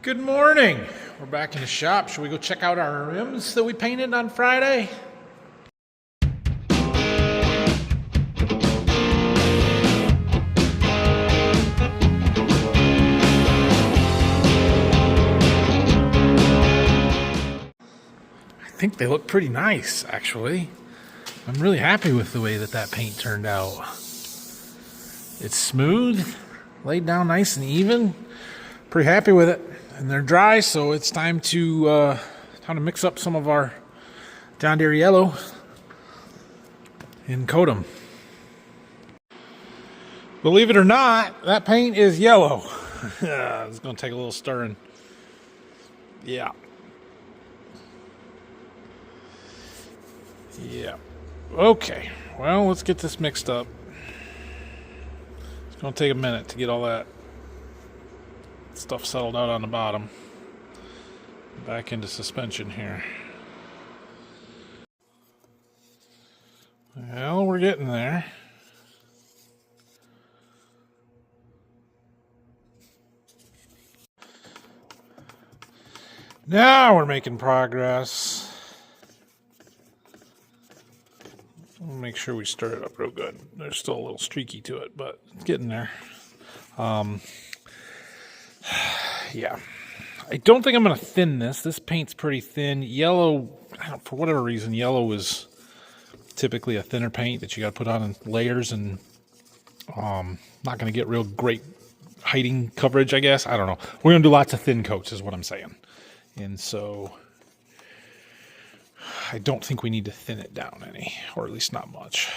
Good morning. We're back in the shop. Should we go check out our rims that we painted on Friday? I think they look pretty nice, actually. I'm really happy with the way that paint turned out. It's smooth, laid down nice and even. Pretty happy with it. And they're dry, so it's time to mix up some of our John Deere yellow and coat them. Believe it or not, that paint is yellow. It's going to take a little stirring. Yeah. Yeah. Okay. Well, let's get this mixed up. It's going to take a minute to get all that stuff settled out on the bottom. Back into suspension here. Well, we're getting there. Now we're making progress. We'll make sure we stir it up real good. There's still a little streaky to it, but it's getting there. Yeah. I don't think I'm going to thin this. This paint's pretty thin. Yellow, for whatever reason, yellow is typically a thinner paint that you got to put on in layers, and not going to get real great hiding coverage, I guess. I don't know. We're going to do lots of thin coats is what I'm saying. And so I don't think we need to thin it down any, or at least not much.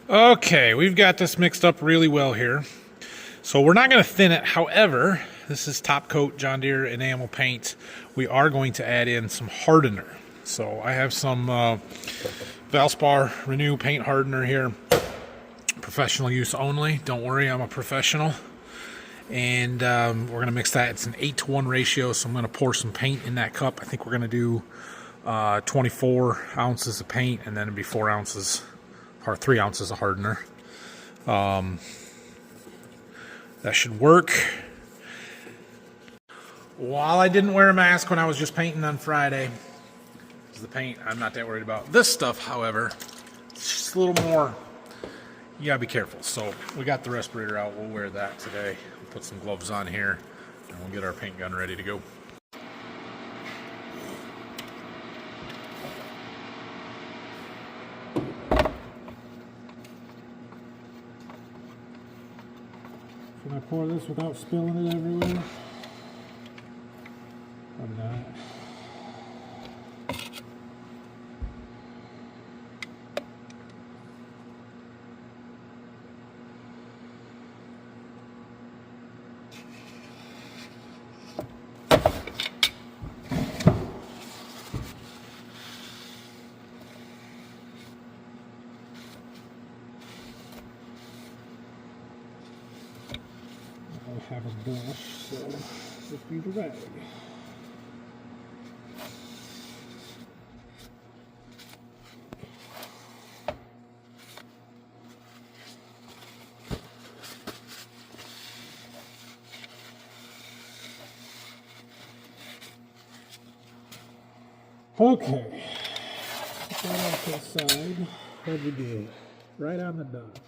Okay, we've got this mixed up really well here. So we're not going to thin it. However, this is top coat John Deere enamel paint. We are going to add in some hardener. So I have some Valspar Renew paint hardener here. Professional use only. Don't worry, I'm a professional. And we're going to mix that. It's an 8-to-1 ratio, so I'm going to pour some paint in that cup. I think we're going to do 24 ounces of paint, and then it'll be 4 ounces or 3 ounces of hardener. That should work. While I didn't wear a mask when I was just painting on Friday, the paint I'm not that worried about. This stuff, however, it's just a little more, you gotta be careful. So we got the respirator out. We'll wear that today. We'll put some gloves on here, and we'll get our paint gun ready to go. Can I pour this without spilling it everywhere? Probably not. I have a brush, so just use a rag. Okay, put that off to the side. What'd we do? Right on the dot.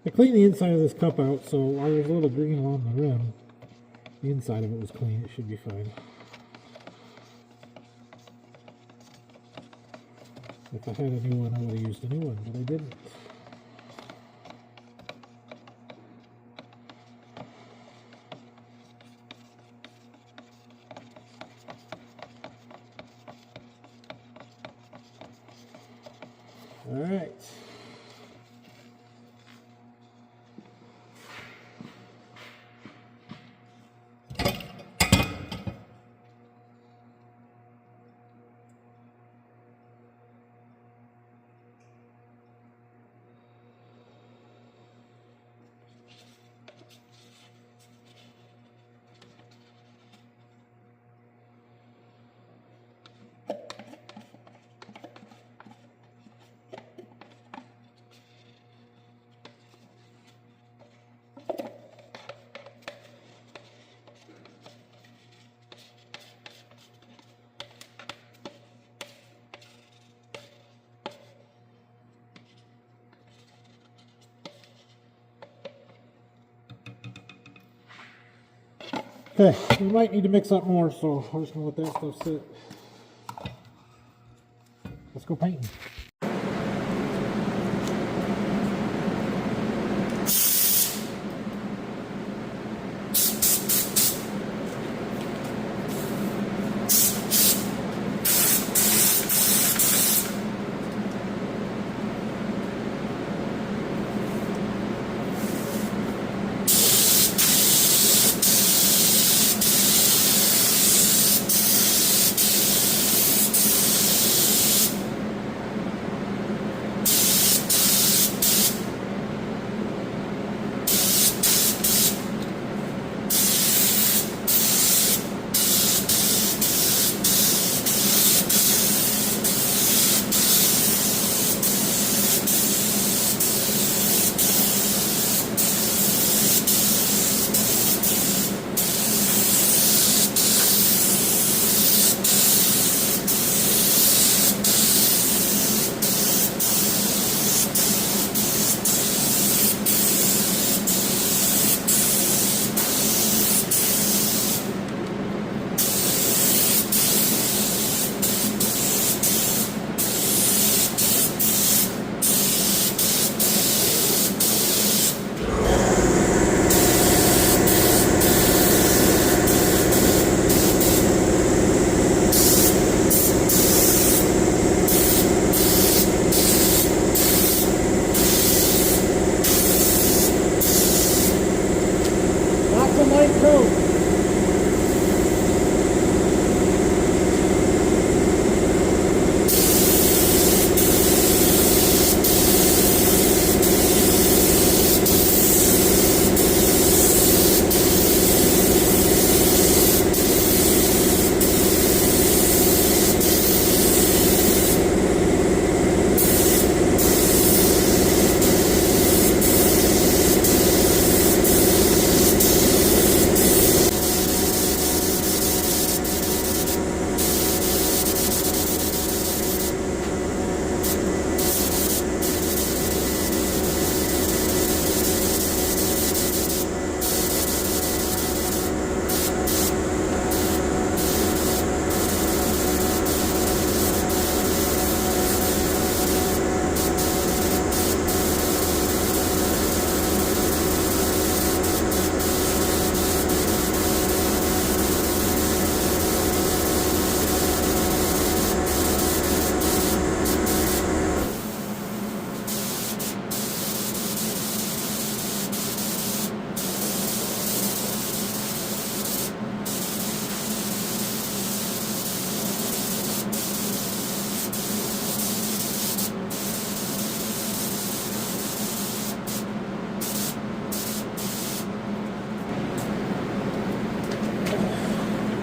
I cleaned the inside of this cup out, so while there's a little green along the rim, the inside of it was clean. It should be fine. If I had a new one, I would have used a new one, but I didn't. All right. Okay, we might need to mix up more, so I'm just going to let that stuff sit. Let's go painting.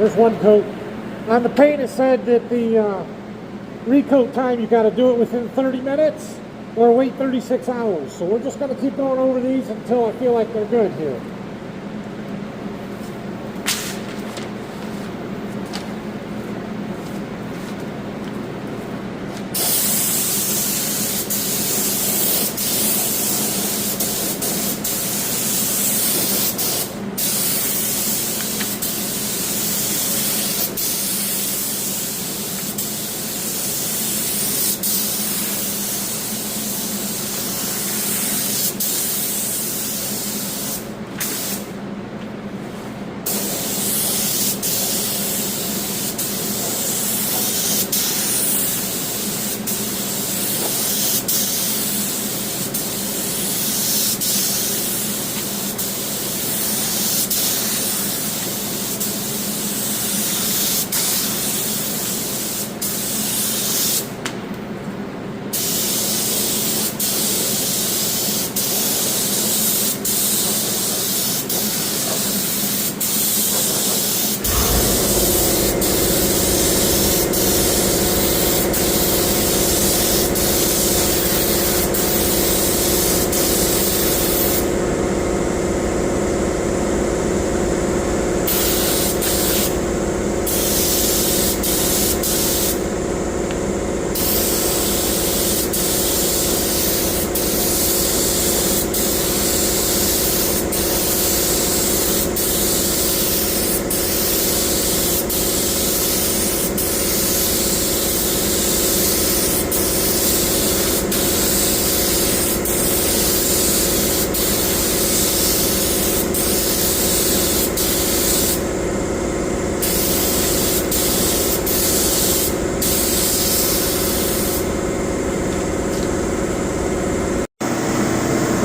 There's one coat. On the paint it said that the recoat time, you got to do it within 30 minutes or wait 36 hours. So we're just going to keep going over these until I feel like they're good here.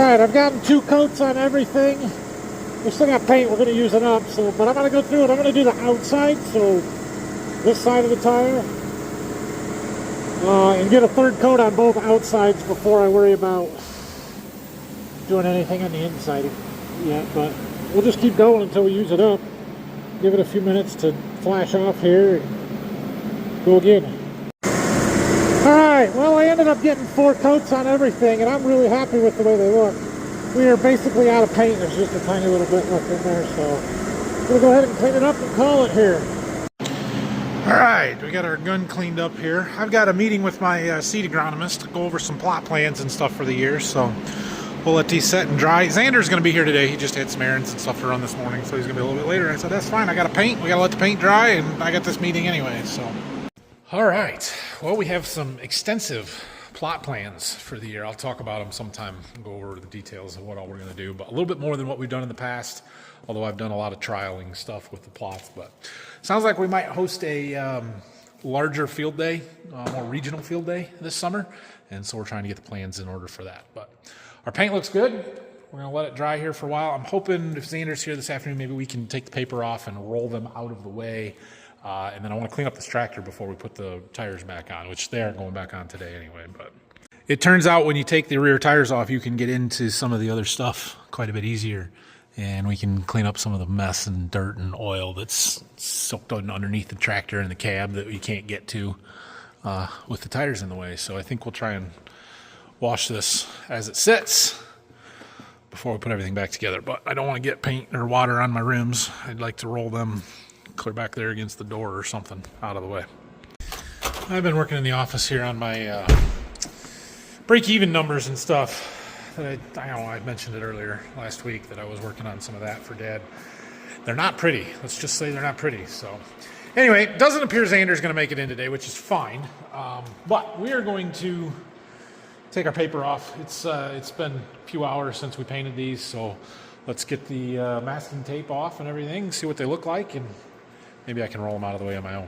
Alright, I've gotten 2 coats on everything. We still got paint, we're going to use it up, so, but I'm going to go through it. I'm going to do the outside, so this side of the tire, and get a 3rd coat on both outsides before I worry about doing anything on the inside yet. But we'll just keep going until we use it up. Give it a few minutes to flash off here and go again. Alright, well I ended up getting 4 coats on everything, and I'm really happy with the way they look. We are basically out of paint. There's just a tiny little bit left in there, so I'm going to go ahead and clean it up and call it here. Alright, we got our gun cleaned up here. I've got a meeting with my seed agronomist to go over some plot plans and stuff for the year, so we'll let these set and dry. Xander's going to be here today. He just had some errands and stuff to run this morning, so he's going to be a little bit later. I said, that's fine. I got to paint. We got to let the paint dry, and I got this meeting anyway, so. Alright, well, we have some extensive plot plans for the year. I'll talk about them sometime and go over the details of what all we're going to do, but a little bit more than what we've done in the past, although I've done a lot of trialing stuff with the plots. But sounds like we might host a larger field day, more regional field day this summer, and so we're trying to get the plans in order for that. But our paint looks good. We're going to let it dry here for a while. I'm hoping if Xander's here this afternoon, maybe we can take the paper off and roll them out of the way. And then I want to clean up this tractor before we put the tires back on, which they aren't going back on today anyway. But it turns out when you take the rear tires off, you can get into some of the other stuff quite a bit easier. And we can clean up some of the mess and dirt and oil that's soaked underneath the tractor and the cab that you can't get to with the tires in the way. So I think we'll try and wash this as it sits before we put everything back together. But I don't want to get paint or water on my rims. I'd like to roll them clear back there against the door or something out of the way. I've been working in the office here on my break-even numbers and stuff. I know I mentioned it earlier last week that I was working on some of that for Dad. They're not pretty. Let's just say they're not pretty. So anyway, it doesn't appear Xander's going to make it in today, which is fine. But we are going to take our paper off. It's been a few hours since we painted these, so let's get the masking tape off and everything, see what they look like, and maybe I can roll them out of the way on my own.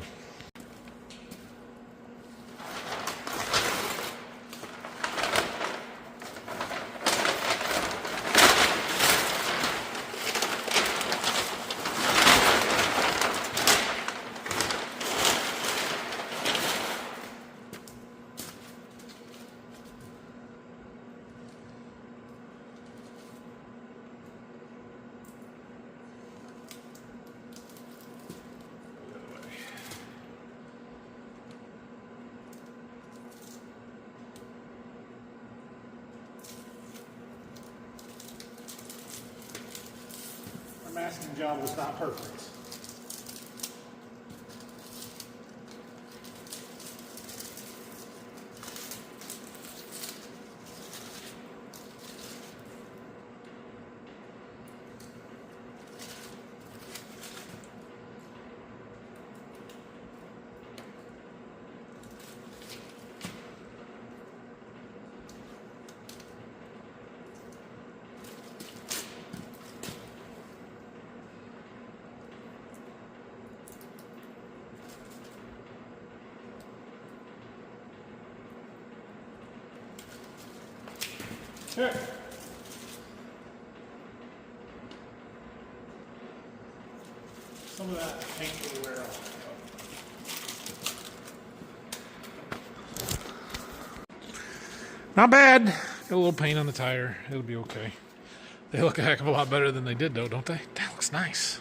Masking job was not perfect. Sure. Some of that paint will wear off. Not bad. Got a little paint on the tire. It'll be okay. They look a heck of a lot better than they did, though, don't they? That looks nice.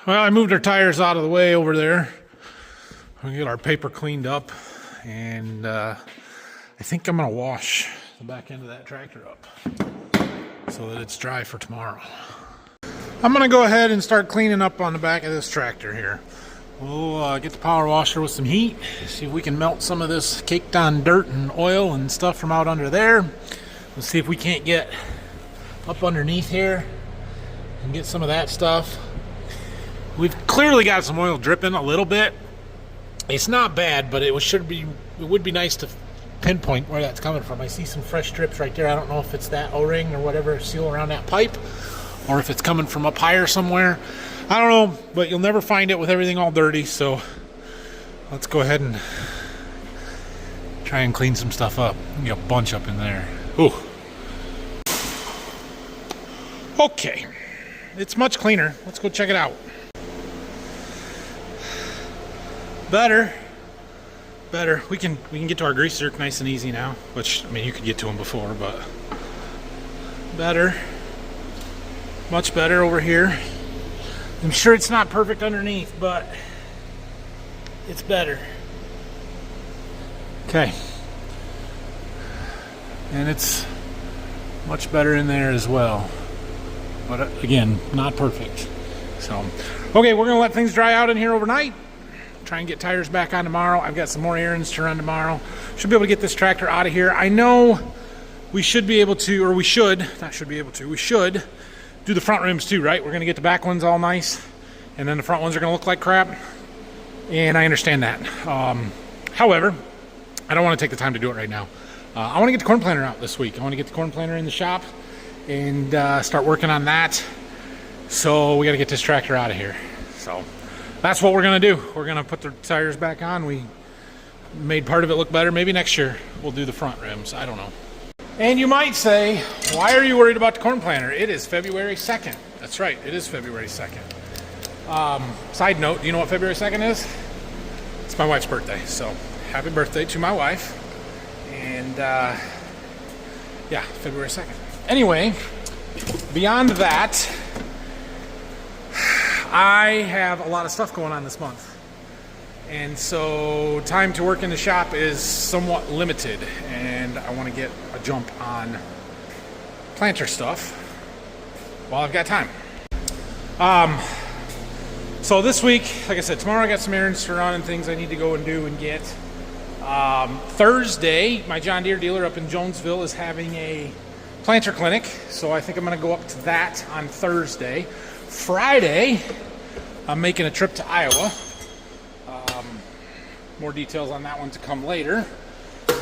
Well, I moved our tires out of the way over there. We get our paper cleaned up, and I think I'm going to wash the back end of that tractor up so that it's dry for tomorrow. I'm going to go ahead and start cleaning up on the back of this tractor here. We'll get the power washer with some heat, see if we can melt some of this caked on dirt and oil and stuff from out under there. Let's see if we can't get up underneath here and get some of that stuff. We've clearly got some oil dripping a little bit. It's not bad, but it would be nice to pinpoint where that's coming from. I see some fresh drips right there. I don't know if it's that O-ring or whatever seal around that pipe, or if it's coming from up higher somewhere. I don't know, but you'll never find it with everything all dirty, so let's go ahead and try and clean some stuff up. Get a bunch up in there. Ooh. Okay, it's much cleaner. Let's go check it out. Better. We can get to our grease zerk nice and easy now, which, I mean, you could get to them before, but better. Much better over here. I'm sure it's not perfect underneath, but it's better. Okay. And it's much better in there as well. But again, not perfect. So, okay, we're gonna let things dry out in here overnight. Try and get tires back on tomorrow. I've got some more errands to run tomorrow. Should be able to get this tractor out of here. I know we should be able to, or we should, not should be able to, we should do the front rims too, right? We're gonna get the back ones all nice, and then the front ones are gonna look like crap. And I understand that. However, I don't wanna take the time to do it right now. I wanna get the corn planter out this week. I wanna get the corn planter in the shop and start working on that. So we gotta get this tractor out of here. So that's what we're gonna do. We're gonna put the tires back on. We made part of it look better. Maybe next year we'll do the front rims. I don't know. And you might say, why are you worried about the corn planter? It is February 2nd. That's right, it is February 2nd. Side note, do you know what February 2nd is? It's my wife's birthday, so happy birthday to my wife. And yeah, February 2nd. Anyway, beyond that, I have a lot of stuff going on this month. And so time to work in the shop is somewhat limited, and I want to get a jump on planter stuff while I've got time. So this week, like I said, tomorrow I got some errands to run and things I need to go and do and get. Thursday, my John Deere dealer up in Jonesville is having a planter clinic, so I think I'm going to go up to that on Thursday. Friday, I'm making a trip to Iowa. More details on that one to come later.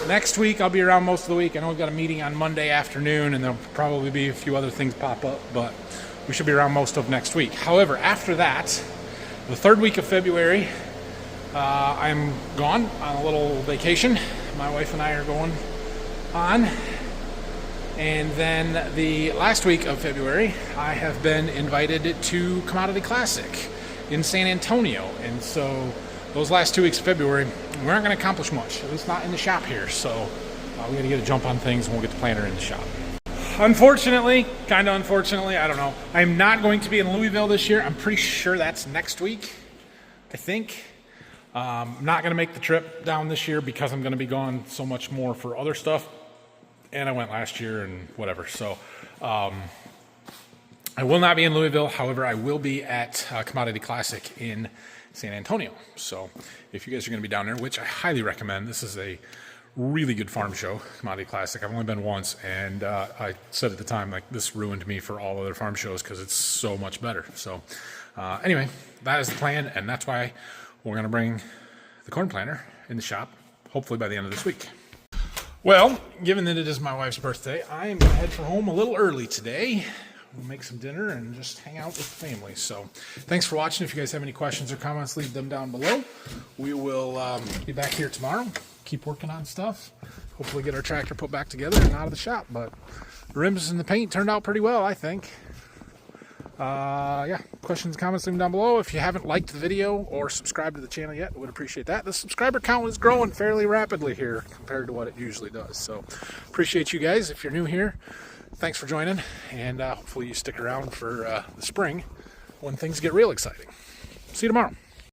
Next week, I'll be around most of the week. I know we've got a meeting on Monday afternoon, and there'll probably be a few other things pop up, but we should be around most of next week. However, after that, the third week of February, I'm gone on a little vacation. My wife and I are going on. And then the last week of February, I have been invited to Commodity Classic in San Antonio. And so those last 2 weeks of February, we aren't going to accomplish much, at least not in the shop here. So we got to get a jump on things and we'll get the planter in the shop. Unfortunately, kind of unfortunately, I don't know. I'm not going to be in Louisville this year. I'm pretty sure that's next week, I think. I'm not going to make the trip down this year because I'm going to be gone so much more for other stuff. And I went last year and whatever. So I will not be in Louisville. However, I will be at Commodity Classic in San Antonio. So if you guys are going to be down there, which I highly recommend, this is a really good farm show, Commodity Classic. I've only been once, and I said at the time, like, this ruined me for all other farm shows because it's so much better. So anyway, that is the plan, and that's why we're going to bring the corn planter in the shop, hopefully by the end of this week. Well, given that it is my wife's birthday, I am going to head for home a little early today. We'll make some dinner and just hang out with the family. So thanks for watching. If you guys have any questions or comments, leave them down below. We will be back here tomorrow. Keep working on stuff. Hopefully get our tractor put back together and out of the shop. But the rims and the paint turned out pretty well, I think. Yeah, questions, comments, leave them down below. If you haven't liked the video or subscribed to the channel yet, I would appreciate that. The subscriber count is growing fairly rapidly here compared to what it usually does. So appreciate you guys. If you're new here, thanks for joining, and hopefully you stick around for the spring when things get real exciting. See you tomorrow.